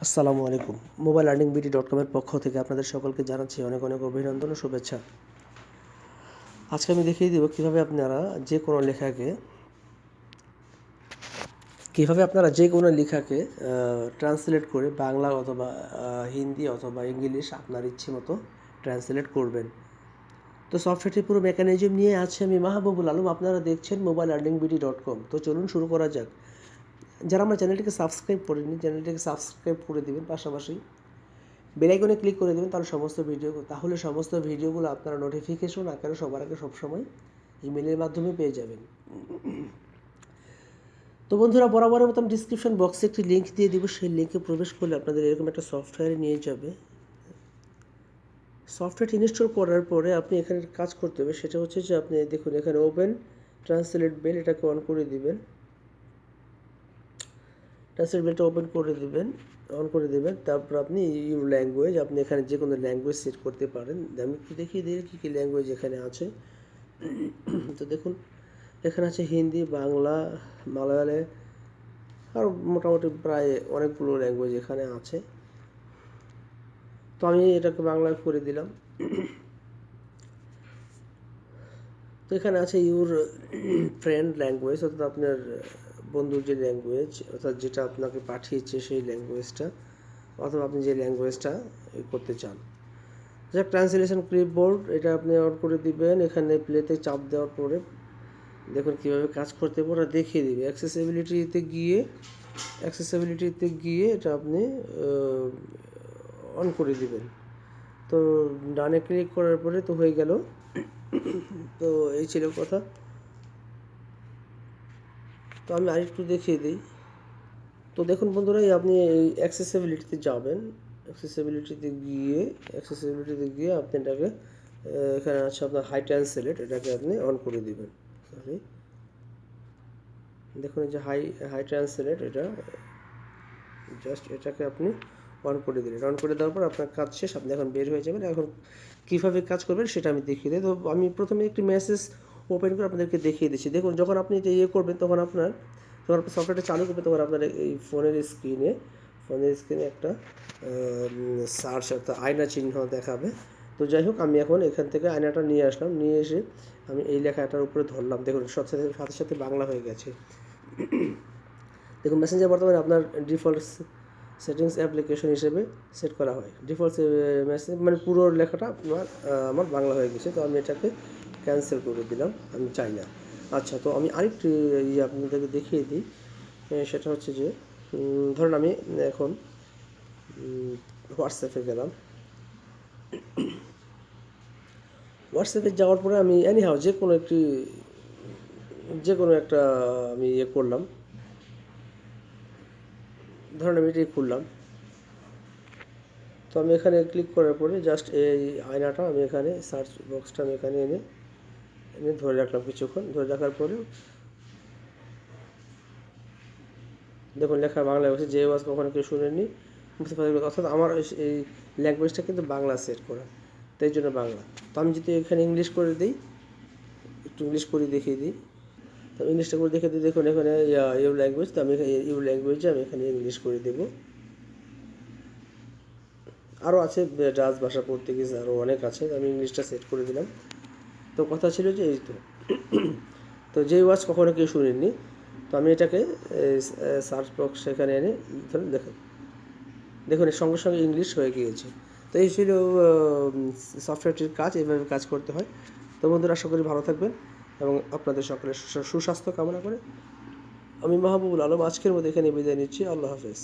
আসসালামু আলাইকুম। Mobile earning BD.com এর পক্ষ থেকে আপনাদের সকলকে জানাচ্ছি অনেক অনেক অভিনন্দন ও শুভেচ্ছা। আজকে আমি দেখিয়ে দেব কীভাবে আপনারা যে কোনো লেখাকে ট্রান্সলেট করে বাংলা অথবা হিন্দি অথবা ইংলিশ আপনার ইচ্ছে মতো ট্রান্সলেট করবেন। তো সফটওয়্যারটির পুরো মেকানিজম নিয়ে আছে আমি মাহবুবুল আলম। আপনারা দেখছেন মোবাইল আর্নিং BD.com। তো চলুন শুরু করা যাক। যারা আমার চ্যানেলটিকে সাবস্ক্রাইব করেনি, চ্যানেলটিকে সাবস্ক্রাইব করে দেবেন, পাশাপাশি বেল আইকনে ক্লিক করে দেবেন, তাহলে সমস্ত ভিডিওগুলো আপনারা নোটিফিকেশন আকারে সবার আগে সবসময় ইমেলের মাধ্যমে পেয়ে যাবেন। তো বন্ধুরা, বরাবরের মতন ডিসক্রিপশন বক্সে একটি লিঙ্ক দিয়ে দিব। সেই লিঙ্কে প্রবেশ করলে আপনাদের এরকম একটা সফটওয়্যারে নিয়ে যাবে। সফটওয়্যারটি ইনস্টল করার পরে আপনি এখানে কাজ করতে হবে, সেটা হচ্ছে যে আপনি দেখুন এখানে ওপেন ট্রান্সলেট বেল, এটাকে অন করে দিবেন। ট্রান্সলেট বেলটা অন করে দেবেন। তারপর আপনি ইউর ল্যাঙ্গুয়েজ, আপনি এখানে যে কোনো ল্যাঙ্গুয়েজ সেট করতে পারেন। আমি একটু দেখিয়ে দিই কী কী ল্যাঙ্গুয়েজ এখানে আছে। তো দেখুন এখানে আছে হিন্দি, বাংলা, মালায়ালে, আর মোটামুটি প্রায় অনেকগুলো ল্যাঙ্গুয়েজ এখানে আছে। তো আমি এটাকে বাংলায় করে দিলাম। তো এখানে আছে ইউর ফ্রেন্ড ল্যাঙ্গুয়েজ, অর্থাৎ আপনার বন্ধুর যে ল্যাঙ্গুয়েজ, অর্থাৎ যেটা আপনাকে পাঠিয়েছে সেই ল্যাঙ্গুয়েজটা, অথবা আপনি যে ল্যাঙ্গুয়েজটা করতে চান। যা ট্রান্সলেশন ক্লিপবোর্ড, এটা আপনি অন করে দিবেন। এখানে প্লেতে চাপ দেওয়ার পরে দেখুন কীভাবে কাজ করতে পারে দেখিয়ে দিবে। অ্যাক্সেসিবিলিটিতে গিয়ে এটা আপনি অন করে দিবেন। তো ডানে ক্লিক করার পরে তো হয়ে গেল। তো এই ছিল কথা। তো আমি আরেকটু দেখিয়ে দিই। তো দেখুন বন্ধুরা, আপনি এই অ্যাক্সেসিবিলিটিতে যাবেন। অ্যাক্সেসিবিলিটিতে গিয়ে আপনি এটাকে এখানে আছে আপনার হাই ট্রান্সলেট, এটাকে আপনি অন করে দিবেন। দেখুন এই যে হাই ট্রান্সলেট, এটা জাস্ট এটাকে আপনি অন করে দিলেন। অন করে দেওয়ার পর আপনার কাজ শেষ, আপনি এখন বের হয়ে যাবেন। এখন কীভাবে কাজ করবেন সেটা আমি দেখিয়ে দিই। তো আমি প্রথমে একটি মেসেজ ওপেন করে আপনাদেরকে দেখিয়ে দিচ্ছি। দেখুন যখন আপনি এটা করবেন, যখন আপনি সফটওয়্যারটা চালু করবেন, তখন আপনার এই ফোনের স্ক্রিনে একটা সার্চ অর্থাৎ আয়না চিহ্ন দেখাবে। তো যাই হোক, আমি এখন এখান থেকে আয়নাটা নিয়ে আসলাম, নিয়ে এসে আমি এই লেখাটার উপরে ধরলাম। দেখুন সাথে সাথে বাংলা হয়ে গেছে। দেখুন মেসেঞ্জার বর্তমানে আপনার ডিফল্ট সেটিংস অ্যাপ্লিকেশন হিসেবে সেট করা হয়। ডিফল্ট মেসেজ মানে পুরো লেখাটা আমার বাংলা হয়ে গেছে। তো আমি এটাকে ক্যান্সেল করে দিলাম, আমি চাই না। আচ্ছা, তো আমি আরেকটি আপনাদেরকে দেখিয়ে দিই। সেটা হচ্ছে যে ধরুন আমি এখন হোয়াটসঅ্যাপে গেলাম। হোয়াটসঅ্যাপে যাওয়ার পরে আমি যে কোনো একটা আমি করলাম। ধরুন আমি এটাই খুললাম। তো আমি এখানে ক্লিক করার পরে জাস্ট এই আয়নাটা আমি এখানে সার্চ বক্সটা আমি এখানে এনে ধরে রাখলাম। কিছুক্ষণ ধরে রাখার পরে দেখুন লেখা বাংলা হচ্ছে, যে ওয়াজ কখনো কেউ শুনেননি, বুঝতে পারবেন। অর্থাৎ আমার এই ল্যাঙ্গুয়েজটা কিন্তু বাংলা সেট করা, তাই জন্য বাংলা। তো আমি যদি এখানে ইংলিশ করে দিই, একটু ইংলিশ করে দেখিয়ে দিই। তো ইংলিশটা করে দেখিয়ে দিই। দেখুন এখানে ইউর ল্যাঙ্গুয়েজ, তো আমি ইউর ল্যাঙ্গুয়েজে আমি এখানে ইংলিশ করে দেবো। আরও আছে ডাচ ভাষা, পর্তুগিজ, আরও অনেক আছে। আমি ইংলিশটা সেট করে দিলাম। তো কথা ছিল যে এই তো যে ওয়াজ কখনো কেউ শুনেননি, তো আমি এটাকে সার্চ বক্স সেখানে এনে ধরুন দেখুন এর সঙ্গে সঙ্গে ইংলিশ হয়ে গিয়েছে। তো এই ছিল সফটওয়্যারটির কাজ। এইভাবে কাজ করতে হয়। তো বন্ধুরা, আশা করি ভালো থাকবেন এবং আপনাদের সকলের সুস্বাস্থ্য কামনা করে আমি মাহবুবুল আলম আজকের মতো এখানে বিদায় নিচ্ছি। আল্লাহ হাফেজ।